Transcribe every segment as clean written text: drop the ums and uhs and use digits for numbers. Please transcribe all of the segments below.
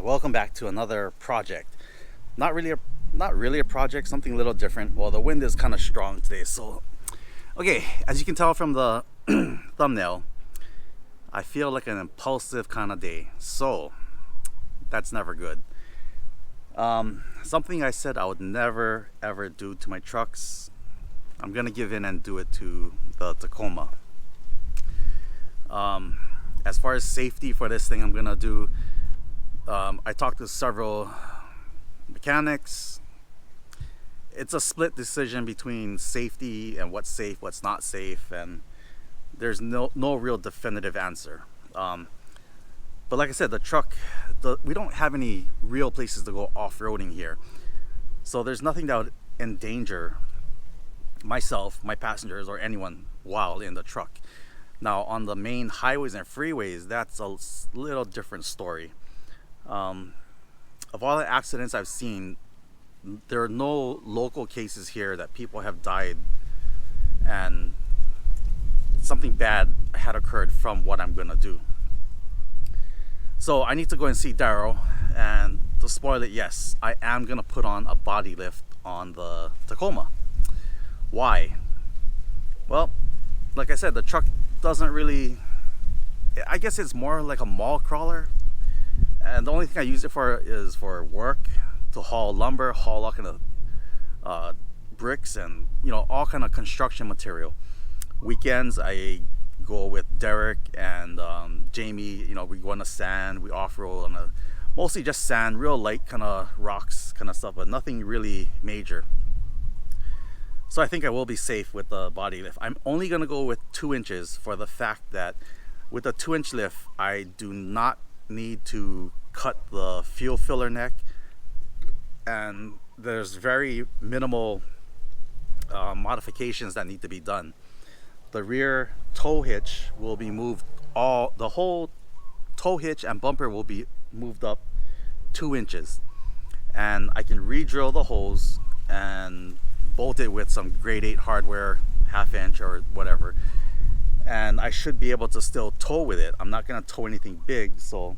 welcome back to another project. Not really a project, something a little different. Well, the wind is kind of strong today, so okay, as you can tell from the thumbnail, I feel like an impulsive kind of day, so that's never good. Something I said I would never ever do to my trucks, I'm gonna give in and do it to the Tacoma. As far as safety for this thing, I'm gonna do, I talked to several mechanics. It's a split decision between safety and what's safe, what's not safe, and there's no real definitive answer. But like I said, the truck, we don't have any real places to go off-roading here, so there's nothing that would endanger myself, my passengers, or anyone while in the truck. Now on the main highways and freeways, that's a little different story. Of all the accidents I've seen, there are no local cases here that people have died and something bad had occurred from what I'm gonna do. So I need to go and see Daryl, and to spoil it, yes, I am gonna put on a body lift on the Tacoma. Why? Well, like I said, the truck doesn't really, I guess it's more like a mall crawler, and the only thing I use it for is for work, to haul lumber, haul all kind of bricks, and all kind of construction material. Weekends I go with Derek and Jamie. We go on the sand, we off-road on a mostly just sand, real light kind of rocks kind of stuff, but nothing really major. So I think I will be safe with the body lift. I'm only gonna go with 2 inches for the fact that with a 2-inch lift, I do not need to cut the fuel filler neck, and there's very minimal modifications that need to be done. The rear tow hitch will be moved, the whole tow hitch and bumper will be moved up 2 inches, and I can re-drill the holes and bolt it with some grade 8 hardware, 1/2 inch or whatever, and I should be able to still tow with it. I'm not going to tow anything big, so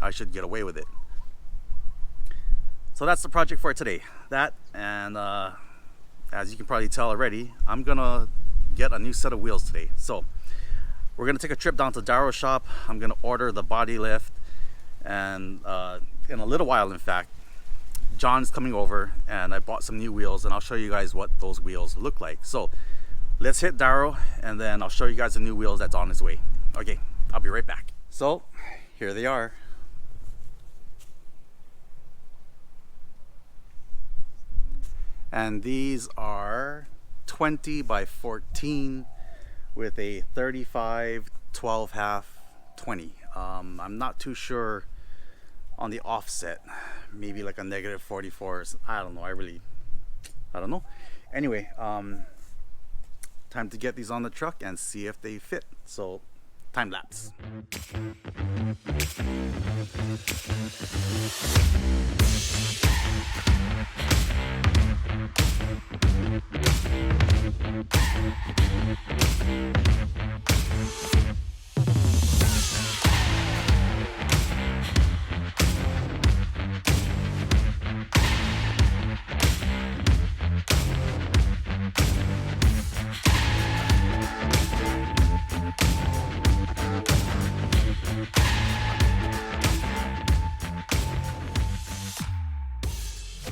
I should get away with it. So that's the project for today. That, and as you can probably tell already, I'm gonna get a new set of wheels today. So we're gonna take a trip down to Daryl's shop. I'm gonna order the body lift, and in a little while, in fact, John's coming over, and I bought some new wheels, and I'll show you guys what those wheels look like. So let's hit Daryl, and then I'll show you guys the new wheels that's on its way. Okay, I'll be right back. So here they are. And these are 20 by 14 with a 35 12 half 20. I'm not too sure on the offset, maybe like a negative 44s. I don't know. I don't know. Anyway, time to get these on the truck and see if they fit. So time lapse.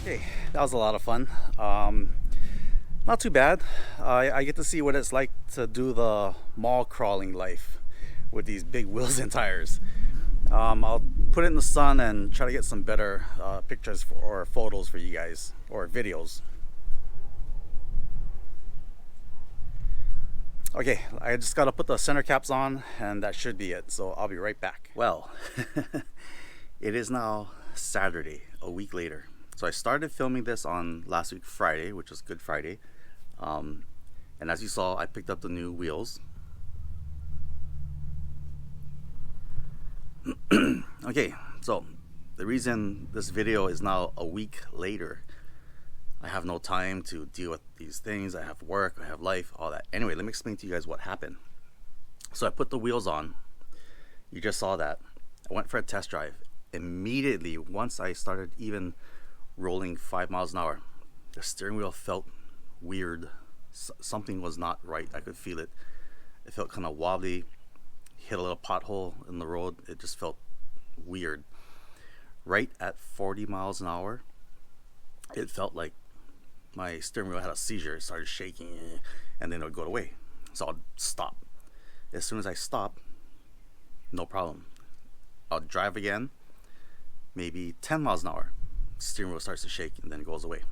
Okay, that was a lot of fun. Not too bad. I get to see what it's like to do the mall crawling life with these big wheels and tires. I'll put it in the sun and try to get some better pictures or photos for you guys, or videos. Okay, I just gotta put the center caps on, and that should be it. So I'll be right back. Well, it is now Saturday, a week later. So I started filming this on last week Friday, which was Good Friday, and as you saw, I picked up the new wheels. Okay, so the reason this video is now a week later, I have no time to deal with these things. I have work, I have life, all that. Anyway, let me explain to you guys what happened. So I put the wheels on. You just saw that. I went for a test drive. immediately, once I started even rolling 5 miles an hour, the steering wheel felt weird. Something was not right. I could feel it. It felt kind of wobbly. Hit a little pothole in the road. It just felt weird. Right at 40 miles an hour, it felt like my steering wheel had a seizure. It started shaking, and then it would go away. So I'd stop. As soon as I stop, no problem. I'll drive again, maybe 10 miles an hour. Steering wheel starts to shake, and then it goes away.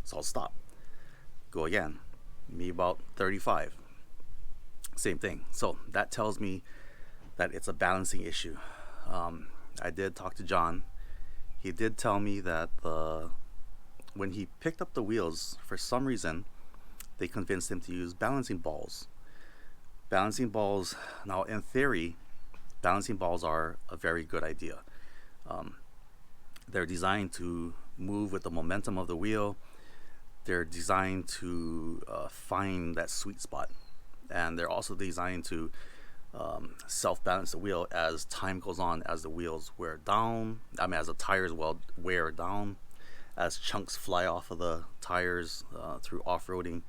So I'll stop. Go again, maybe about 35. Same thing. So that tells me that it's a balancing issue. I did talk to John. He did tell me that when he picked up the wheels, for some reason, they convinced him to use balancing balls. Balancing balls, now in theory, balancing balls are a very good idea. They're designed to move with the momentum of the wheel. They're designed to find that sweet spot. And they're also designed to self-balance the wheel as time goes on, as the wheels wear down. As the tires wear down, as chunks fly off of the tires through off-roading.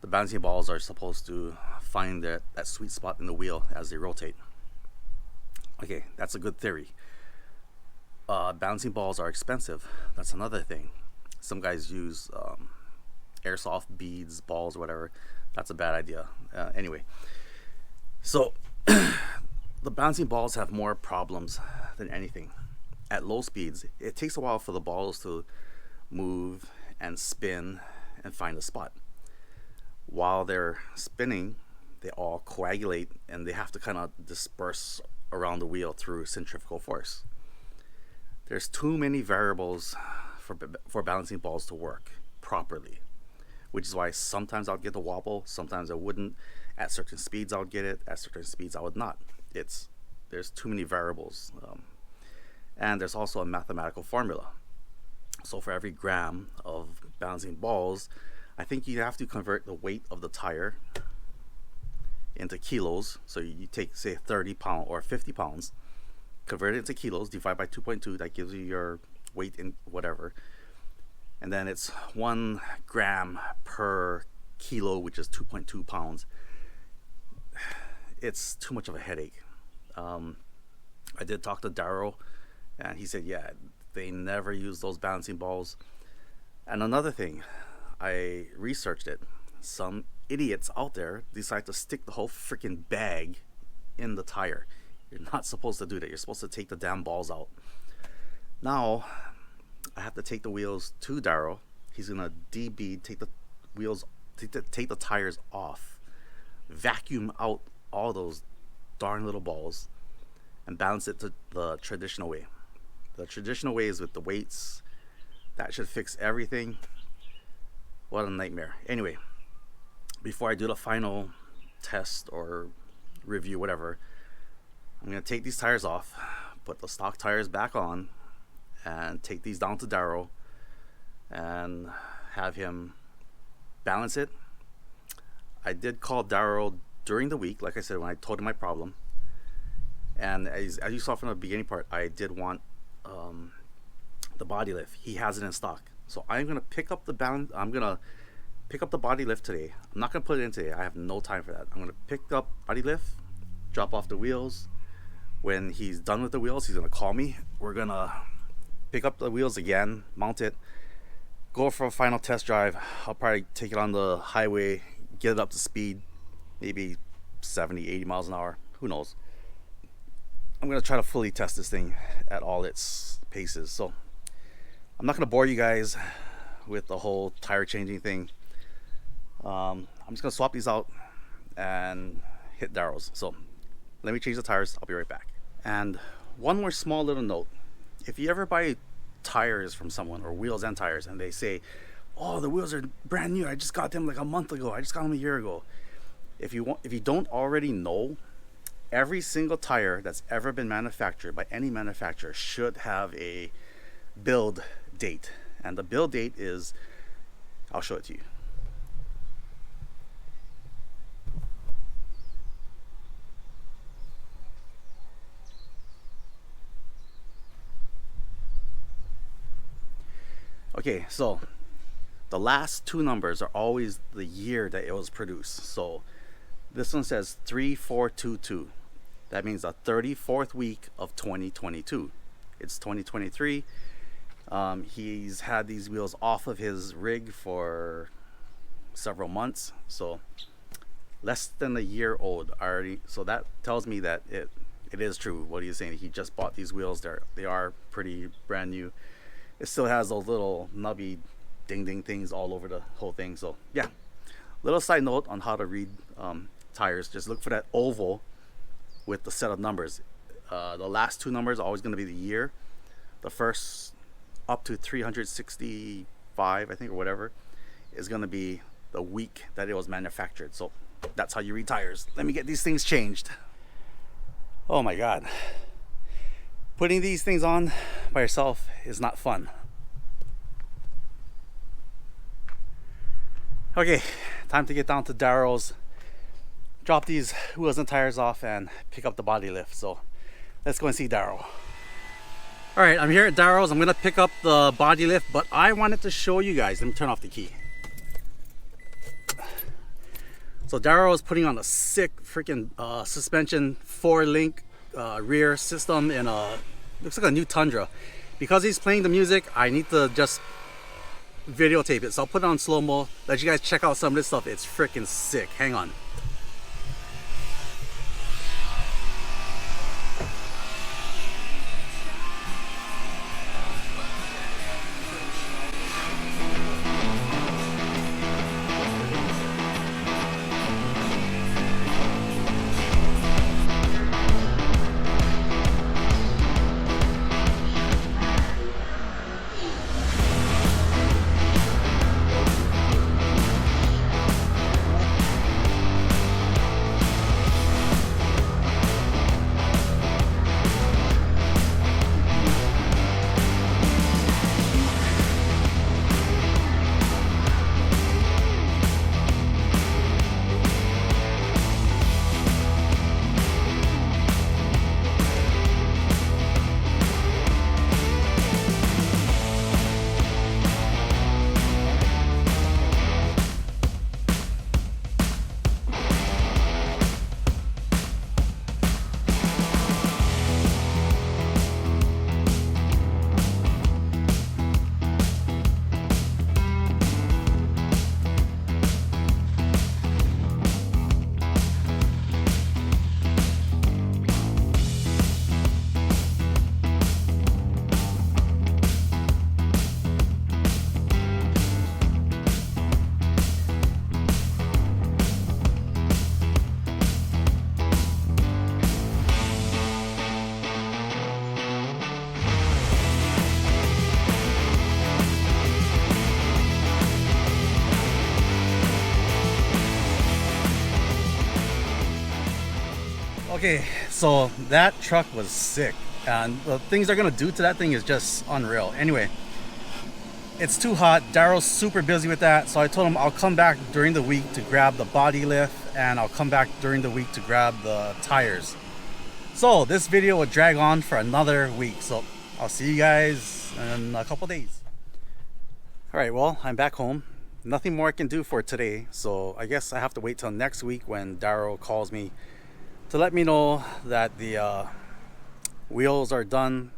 The balancing balls are supposed to find that sweet spot in the wheel as they rotate. Okay, that's a good theory. Balancing balls are expensive. That's another thing. Some guys use airsoft beads, balls, whatever. That's a bad idea. Anyway, so the balancing balls have more problems than anything. At low speeds, it takes a while for the balls to move and spin and find a spot. While they're spinning, they all coagulate and they have to kind of disperse around the wheel through centrifugal force. There's too many variables for balancing balls to work properly, which is why sometimes I'll get the wobble, sometimes I wouldn't. At certain speeds I'll get it, at certain speeds I would not. There's too many variables. And there's also a mathematical formula. So for every gram of balancing balls, I think you have to convert the weight of the tire into kilos. So you take, say, 30 pounds or 50 pounds, convert it into kilos, divide by 2.2, that gives you your weight in whatever. And then it's 1 gram per kilo, which is 2.2 pounds. It's too much of a headache. I did talk to Daryl, and he said, yeah, they never use those balancing balls. And another thing, I researched it. Some idiots out there decide to stick the whole freaking bag in the tire. You're not supposed to do that. You're supposed to take the damn balls out. Now, I have to take the wheels to Daryl. He's gonna DB, take the wheels, take the tires off, vacuum out all those darn little balls, and balance it to the traditional way. The traditional way is with the weights. That should fix everything. What a nightmare. Anyway, before I do the final test or review, whatever, I'm gonna take these tires off, put the stock tires back on, and take these down to Daryl and have him balance it. I did call Daryl during the week, like I said, when I told him my problem. And as you saw from the beginning part, I did want the body lift. He has it in stock. So I'm gonna pick up the body lift today. I'm not gonna put it in today. I have no time for that. I'm gonna pick up body lift, drop off the wheels. When he's done with the wheels, he's gonna call me. We're gonna pick up the wheels again, mount it, go for a final test drive. I'll probably take it on the highway, get it up to speed, maybe 70, 80 miles an hour. Who knows? I'm gonna try to fully test this thing at all its paces. So I'm not gonna bore you guys with the whole tire changing thing. I'm just gonna swap these out and hit Daryl's. So let me change the tires. I'll be right back. And one more small little note: if you ever buy tires from someone, or wheels and tires, and they say, "Oh, the wheels are brand new. I just got them like a month ago. I just got them a year ago." If you don't already know, every single tire that's ever been manufactured by any manufacturer should have a build date, and the build date is, I'll show it to you. Okay, so the last two numbers are always the year that it was produced. So this one says 3422. That means the 34th week of 2022. It's 2023. He's had these wheels off of his rig for several months, so less than a year old already. So that tells me that it is true what he's saying. He just bought these wheels. They are pretty brand new. It still has those little nubby ding things all over the whole thing. So yeah, little side note on how to read tires. Just look for that oval with the set of numbers. The last two numbers are always going to be the year. The first up to 365, I think, or whatever, is going to be the week that it was manufactured. So that's how you read tires. Let me get these things changed. Oh my god, putting these things on by yourself is not fun. Okay, time to get down to Daryl's, drop these wheels and tires off, and pick up the body lift. So let's go and see Daryl. Alright, I'm here at Daryl's. I'm gonna pick up the body lift, but I wanted to show you guys. Let me turn off the key. So Daryl is putting on a sick freaking suspension 4-link rear system in a, looks like a new Tundra. Because he's playing the music, I need to just videotape it. So I'll put it on slow-mo, let you guys check out some of this stuff. It's freaking sick. Hang on. Okay, so that truck was sick, and the things they're gonna do to that thing is just unreal. Anyway, it's too hot. Daryl's super busy with that, so I told him I'll come back during the week to grab the body lift, and I'll come back during the week to grab the tires. So this video will drag on for another week, so I'll see you guys in a couple days. All right, well, I'm back home. Nothing more I can do for today, so I guess I have to wait till next week when Daryl calls me to let me know that the wheels are done,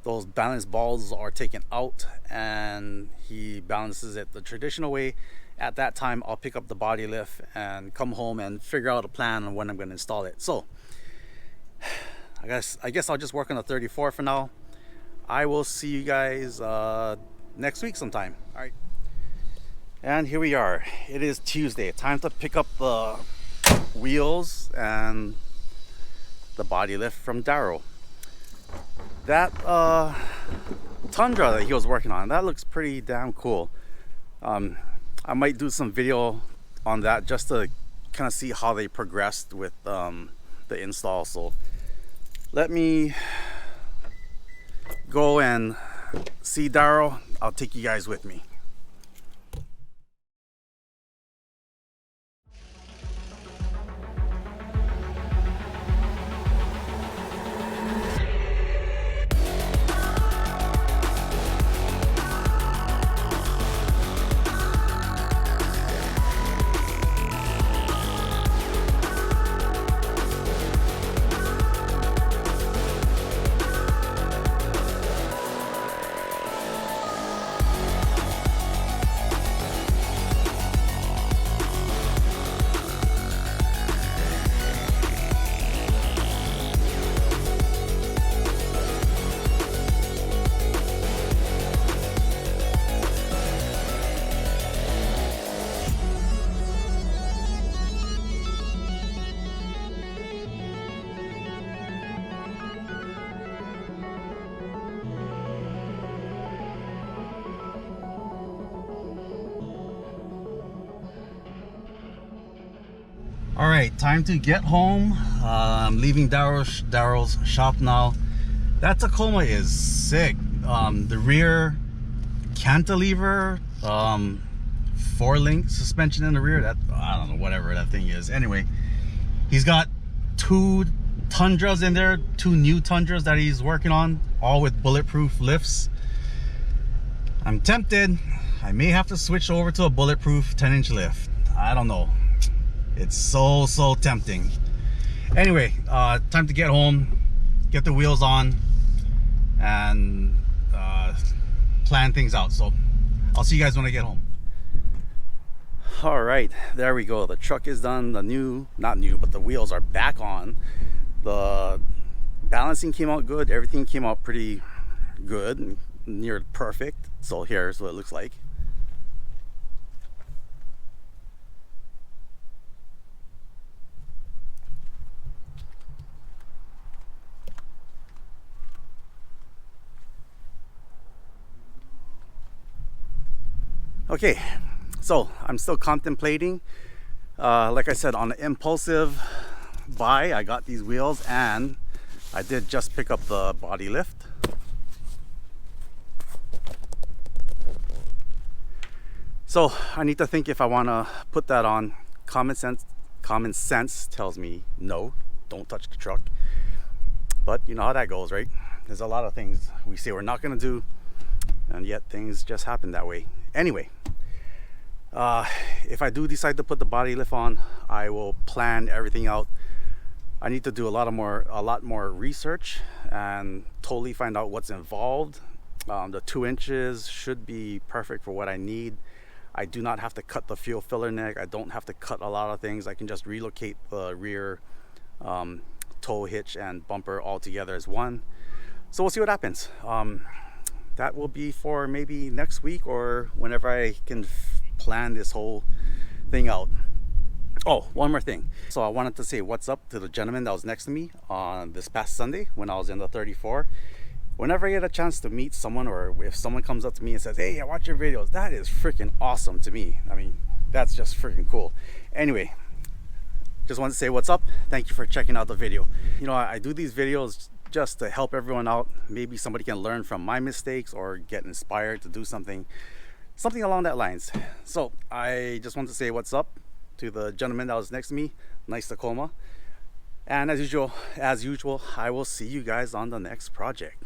those balance balls are taken out, and he balances it the traditional way. At that time, I'll pick up the body lift and come home and figure out a plan on when I'm going to install it. So I guess I'll just work on the 34 for now. I will see you guys next week sometime. All right, and here we are. It is Tuesday. Time to pick up the wheels and the body lift from Daryl. That Tundra that he was working on, that looks pretty damn cool. I might do some video on that just to kind of see how they progressed with the install. So let me go and see Daryl. I'll take you guys with me. All right, time to get home. I'm leaving Daryl's shop now. That Tacoma is sick. The rear cantilever, 4-link suspension in the rear. That, I don't know, whatever that thing is. Anyway, he's got 2 Tundras in there, 2 new Tundras that he's working on, all with bulletproof lifts. I'm tempted. I may have to switch over to a bulletproof 10-inch lift. I don't know. It's so tempting. Anyway, time to get home, get the wheels on, and plan things out. So I'll see you guys when I get home. All right, there we go. The truck is done. The not new, but the wheels are back on. The balancing came out good. Everything came out pretty good, near perfect. So here's what it looks like. Okay, so I'm still contemplating. Like I said, on the impulsive buy, I got these wheels, and I did just pick up the body lift. So I need to think if I want to put that on. Common sense tells me no, don't touch the truck. But you know how that goes, right? There's a lot of things we say we're not going to do, and yet things just happen that way. Anyway, if I do decide to put the body lift on, I will plan everything out. I need to do a lot more research and totally find out what's involved. The 2 inches should be perfect for what I need. I do not have to cut the fuel filler neck. I don't have to cut a lot of things. I can just relocate the rear tow hitch and bumper all together as one. So we'll see what happens. That will be for maybe next week or whenever I can plan this whole thing out. Oh, one more thing. So I wanted to say what's up to the gentleman that was next to me on this past Sunday when I was in the 34. Whenever I get a chance to meet someone, or if someone comes up to me and says, "Hey, I watch your videos," that is freaking awesome to me. I mean, that's just freaking cool. Anyway, just wanted to say what's up. Thank you for checking out the video. You know, I do these videos just to help everyone out. Maybe somebody can learn from my mistakes or get inspired to do something along that lines. So I just want to say what's up to the gentleman that was next to me. Nice Tacoma. And as usual, I will see you guys on the next project.